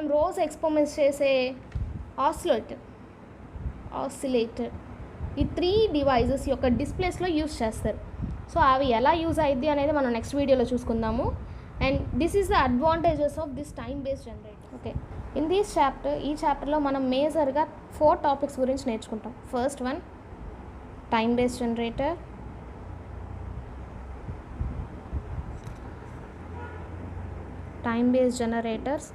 మనం రోజు ఎక్స్పెరిమెంట్స్ చేసే ఆసిలేటర్ ఈ 3 డివైజెస్ యొక్క డిస్ప్లేస్లో యూజ్ చేస్తారు. సో అవి ఎలా యూజ్ అయ్యిద్ది అనేది మనం నెక్స్ట్ వీడియోలో చూసుకుందాము. And this is the advantages of this time based generator. Okay, in this ఈ చాప్టర్లో మనం మేజర్గా 4 టాపిక్స్ గురించి నేర్చుకుంటాం. First one time based generator, time-based generators,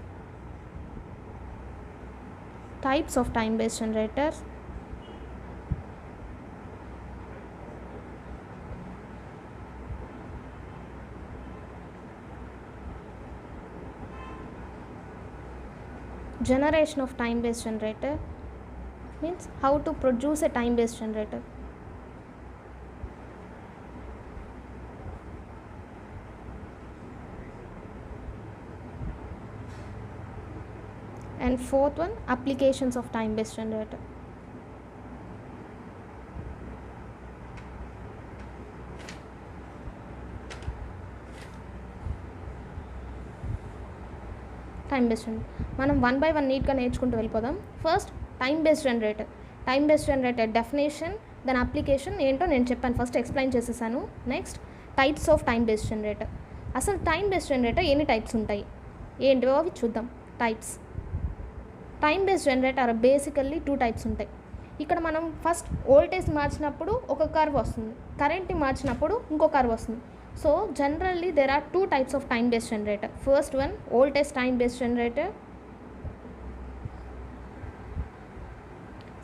types of time-based generators, generation of time-based generator means how to produce a time-based generator. And fourth one, applications of time-based generator. Time based మనం 1 by 1 నీట్గా నేర్చుకుంటూ వెళ్ళిపోదాం. First time based generator. Time based generator definition, దాని application ఏంటో నేను చెప్పాను, first explain చేసేసాను. Next types of time based generator. అసలు టైమ్ బేస్డ్ జనరేటర్ ఎన్ని టైప్స్ ఉంటాయి, ఏంటివో అవి చూద్దాం. Types. Time based generator basically 2 types ఉంటాయి. ఇక్కడ మనం ఫస్ట్ వోల్టేజ్ మార్చినప్పుడు ఒక కర్వ్ వస్తుంది, కరెంట్ని మార్చినప్పుడు ఇంకో కర్వ్ వస్తుంది. So generally there are 2 types of time based generator. First one, voltage time based generator.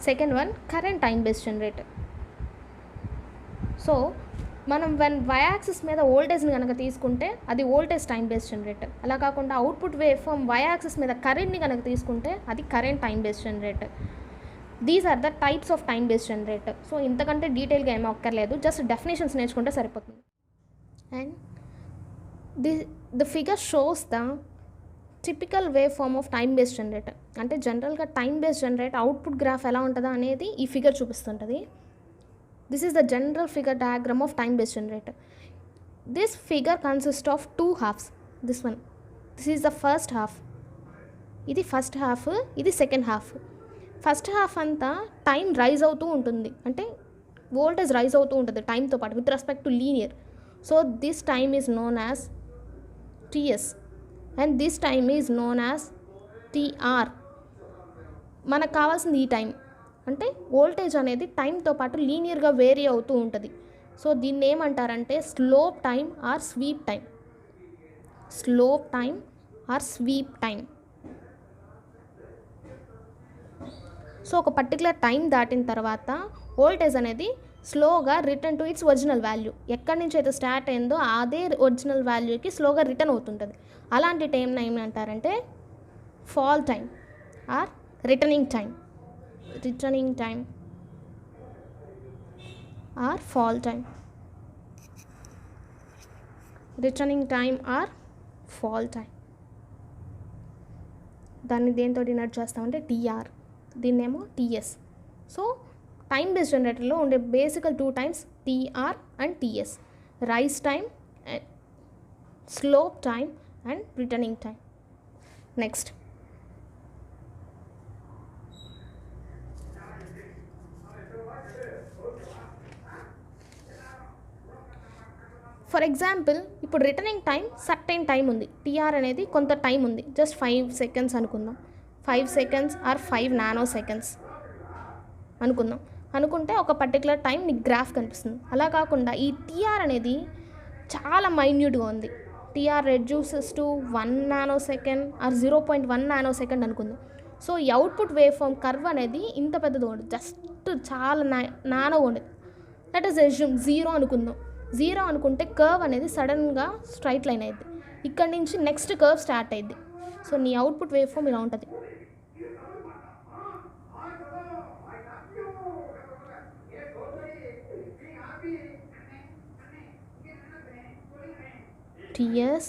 Second one, current time based generator. So మనం y యాక్సిస్ మీద వోల్టేజ్ని కనుక తీసుకుంటే అది వోల్టేజ్ టైం బేస్డ్ జనరేటర్. అలా కాకుండా output wave form y axis మీద కరెంట్ని కనుక తీసుకుంటే అది current time based generator. These are the types of time based generator. So ఇంతకంటే డీటెయిల్గా ఏమీ అక్కర్లేదు, జస్ట్ డెఫినేషన్స్ నేర్చుకుంటే సరిపోతుంది. And the figure shows the typical waveform of time based generator. అంటే జనరల్గా time based generator output graph ఎలా ఉంటుందో అనేది ఈ ఫిగర్ చూపిస్తుంటుంది. This is the general figure diagram of time based generator. This figure consist of 2 halves. This is the first half, ఇది first half, ఇది second half. First half అంతా time rise అవుతూ ఉంటుంది, అంటే వోల్టేజ్ రైజ్ అవుతూ ఉంటుంది టైంతో పాటు with respect to linear. So this time is known as TS and this time is known as TR. మనకు కావాల్సింది ఈ టైం, అంటే వోల్టేజ్ అనేది టైంతో పాటు లీనియర్గా వేరీ అవుతూ ఉంటుంది. సో దీన్ని ఏమంటారంటే slope time or sweep time. Slope time or sweep time. So ఒక పర్టికులర్ టైం దాటిన తర్వాత వోల్టేజ్ అనేది స్లోగా return to its original value, ఎక్కడి నుంచి అయితే స్టార్ట్ అయిందో అదే ఒరిజినల్ వాల్యూకి స్లోగా రిటర్న్ అవుతుంటుంది. అలాంటి టైంని ఏమంటారంటే fall time or returning time. Returning time or fall time. Returning time or fall time. దాన్ని దేంతో డినోట్ చేస్తామంటే TR, దీన్నేమో TS. సో టైమ్ బేస్డ్ జనరేటర్లో ఉండే basically 2 times TR and TS, rise time, slope time and returning time. Next for example ఇప్పుడు returning time certain time ఉంది, TR అనేది కొంత టైం ఉంది, జస్ట్ 5 seconds అనుకుందాం. 5 seconds ఆర్ 5 nanoseconds అనుకుంటే ఒక పర్టికులర్ టైం నీకు గ్రాఫ్ కనిపిస్తుంది. అలా కాకుండా ఈ TR అనేది చాలా మైన్యూట్గా ఉంది. TR reduces to 1 nanosecond or 0.1 nanosecond అనుకుందాం. సో ఈ అవుట్పుట్ వేవ్ ఫామ్ కర్వ్ అనేది ఇంత పెద్దది ఉండదు, జస్ట్ చాలా నానోగా ఉండదు. దట్ ఈస్ అజ్యూమ్ 0 అనుకుందాం. 0 అనుకుంటే కర్వ్ అనేది సడన్గా స్ట్రైట్ లైన్ అయింది, ఇక్కడ నుంచి నెక్స్ట్ కర్వ్ స్టార్ట్ అయింది. సో నీ అవుట్పుట్ వేవ్ ఫామ్ ఇలా ఉంటుంది. TS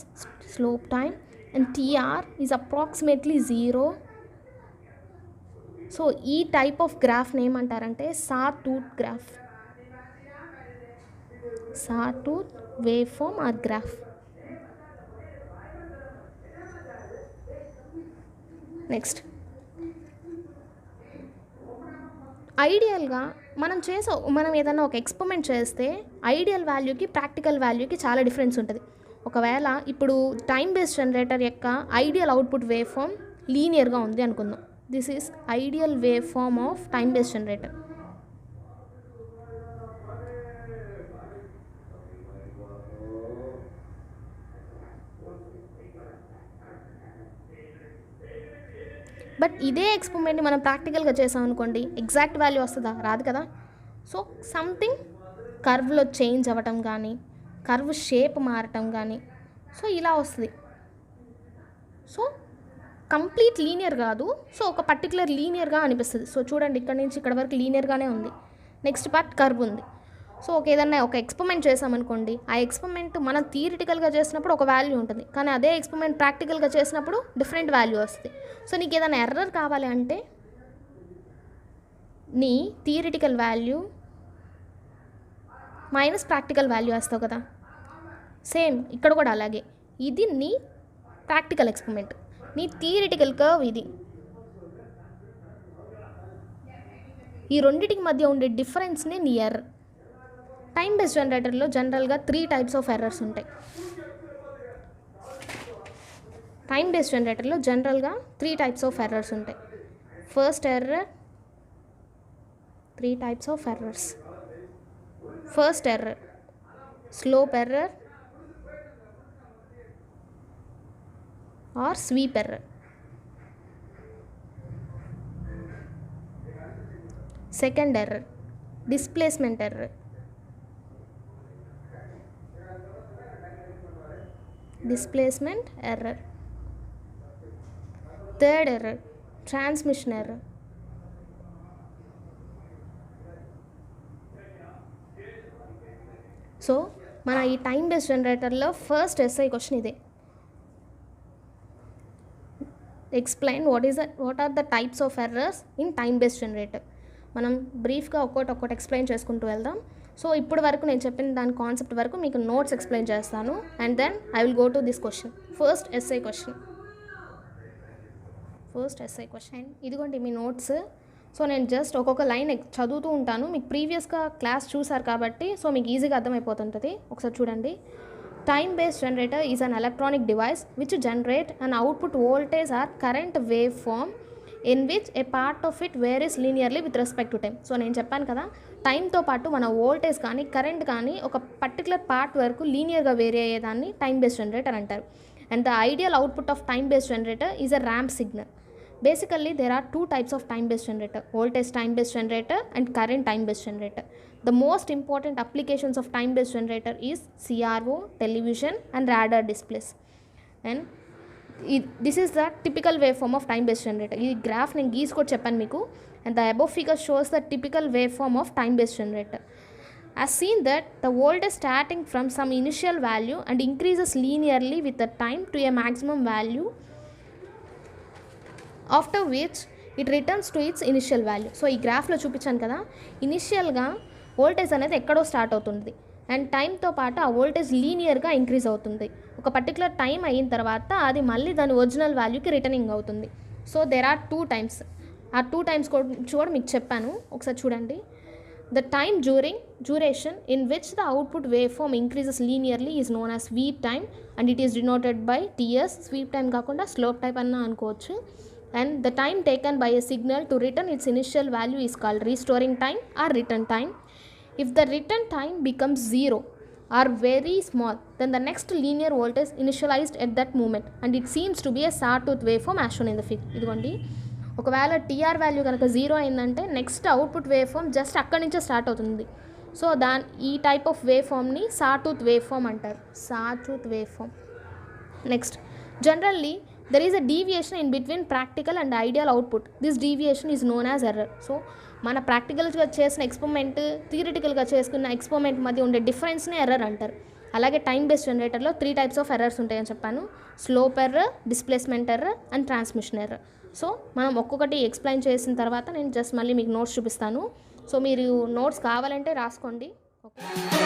slope time and TR is approximately 0. So ఈ టైప్ ఆఫ్ గ్రాఫ్ని ఏమంటారంటే sawtooth graph. Sawtooth wave form or graph. Next, ఐడియల్గా మనం ఏదైనా ఒక ఎక్స్పెరిమెంట్ చేస్తే ఐడియల్ వాల్యూకి ప్రాక్టికల్ వాల్యూకి చాలా డిఫరెన్స్ ఉంటుంది. ఒకవేళ ఇప్పుడు టైం బేస్డ్ జనరేటర్ యొక్క ఐడియల్ అవుట్పుట్ వేవ్ ఫామ్ లీనియర్గా ఉంది అనుకుందాం. This is ideal wave form of time based generator. But ఇదే ఎక్స్పెరిమెంట్ని మనం ప్రాక్టికల్గా చేసాం అనుకోండి, ఎగ్జాక్ట్ వాల్యూ వస్తుందా? రాదు కదా. సో సంథింగ్ కర్వ్లో చేంజ్ అవ్వటం కానీ, కర్వ్ షేప్ మారటం కానీ, సో ఇలా వస్తుంది. సో కంప్లీట్ లీనియర్ కాదు, సో ఒక పర్టికులర్ లీనియర్గా అనిపిస్తుంది. సో చూడండి, ఇక్కడ నుంచి ఇక్కడ వరకు లీనియర్గానే ఉంది, నెక్స్ట్ పార్ట్ కర్వ్ ఉంది. సో ఏదన్నా ఒక ఎక్స్పెరిమెంట్ చేసామనుకోండి, ఆ ఎక్స్పెరిమెంట్ మనం థియరిటికల్గా చేసినప్పుడు ఒక వాల్యూ ఉంటుంది, కానీ అదే ఎక్స్పెరిమెంట్ ప్రాక్టికల్గా చేసినప్పుడు డిఫరెంట్ వాల్యూ వస్తుంది. సో నీకు ఏదైనా ఎర్రర్ కావాలి అంటే నీ theoretical value minus practical value వేస్తావు కదా. సేమ్ ఇక్కడ కూడా అలాగే, ఇది నీ ప్రాక్టికల్ ఎక్స్పెరిమెంట్, నీ థియరిటికల్ కర్వ్ ఇది. ఈ రెండింటికి మధ్య ఉండే డిఫరెన్స్ని నీ ఎర్రర్. టైం బేస్డ్ జనరేటర్లో జనరల్గా 3 టైప్స్ ఆఫ్ ఎర్రర్స్ ఉంటాయి. టైం బేస్డ్ జనరేటర్లో జనరల్గా 3 టైప్స్ ఆఫ్ ఎర్రర్స్ ఉంటాయి. First error, 3 types of errors. First error slope error or sweep error. Second error displacement error. Displacement error. Third error transmission error. So మన ఈ time based జనరేటర్లో ఫస్ట్ SI question ఇదే. Explain what are the types of errors in time based generator. మనం బ్రీఫ్గా ఒక్కొక్కటి explain చేసుకుంటూ వెళ్దాం. సో ఇప్పుడు వరకు నేను చెప్పిన దాని కాన్సెప్ట్ వరకు మీకు నోట్స్ ఎక్స్ప్లెయిన్ చేస్తాను, and then I will go to this question. First SI question. ఇదిగోండి మీ నోట్స్. సో నేను జస్ట్ ఒక్కొక్క లైన్ చదువుతూ ఉంటాను. మీకు ప్రీవియస్గా క్లాస్ చూసారు కాబట్టి సో మీకు ఈజీగా అర్థమైపోతుంటుంది. ఒకసారి చూడండి. Time based generator is an electronic device which generate an output voltage or current wave form in which a part of it varies linearly with respect to time. So నేను చెప్పాను కదా, టైంతో పాటు మన వోల్టేజ్ కానీ కరెంట్ కానీ ఒక particular part వరకు లీనియర్గా vary అయ్యేదాన్ని టైం బేస్డ్ జనరేటర్ అంటారు. And the ideal output of time based generator is a ramp signal. Basically, there are 2 types of time-based generator, voltage time-based generator and current time-based generator. The most important applications of time-based generator is CRO, television and radar displays. And this is the typical waveform of time-based generator. This graph నేను గీసి కూడా చెప్పాను మీకు. And the above figure shows the typical waveform of time-based generator. As seen that the voltage starting from some initial value and increases linearly with the time to a maximum value, after which it returns to it's initial value. So ఈ గ్రాఫ్లో చూపించాను కదా, ఇనిషియల్గా voltage అనేది ఎక్కడో start అవుతుంది and టైంతో పాటు ఆ వోల్టేజ్ లీనియర్గా ఇంక్రీజ్ అవుతుంది. ఒక పర్టికులర్ టైం అయిన తర్వాత అది మళ్ళీ దాని ఒరిజినల్ వాల్యూకి రిటర్నింగ్ అవుతుంది. So there are 2 times. ఆ 2 టైమ్స్ కూడా మీకు చెప్పాను, ఒకసారి చూడండి. The time duration in which the output waveform increases linearly is known as sweep time and it is denoted by TS. Sweep time కాకుండా slope time అన్న అనుకోవచ్చు. And the time taken by a signal to return its initial value is called restoring time or return time. If the return time becomes 0 or very small, then the next linear voltage initialized at that moment and it seems to be a sawtooth waveform as shown in the figure. ఇదిగోండి, ఒకవేళ TR value కనుక 0 అయిందంటే next output wave form just అక్కడి నుంచే start అవుతుంది. So ఈ type of wave ఫామ్ని sawtooth wave form అంటారు. Sawtooth wave form. Next, generally there is a deviation in between practical and ideal output. This deviation is known as error. So మన ప్రాక్టికల్గా చేసిన experiment థియరిటికల్గా చేసుకున్న experiment మధ్య ఉండే డిఫరెన్స్ని error అంటారు. అలాగే టైం బేస్డ్ జనరేటర్లో 3 టైప్స్ ఆఫ్ ఎర్రర్స్ ఉంటాయని చెప్పాను. Slope error, displacement error and transmission error. So మనం ఒక్కొక్కటి ఎక్స్ప్లెయిన్ చేసిన తర్వాత నేను జస్ట్ మళ్ళీ మీకు నోట్స్ చూపిస్తాను. సో మీరు నోట్స్ కావాలంటే రాసుకోండి. ఓకే.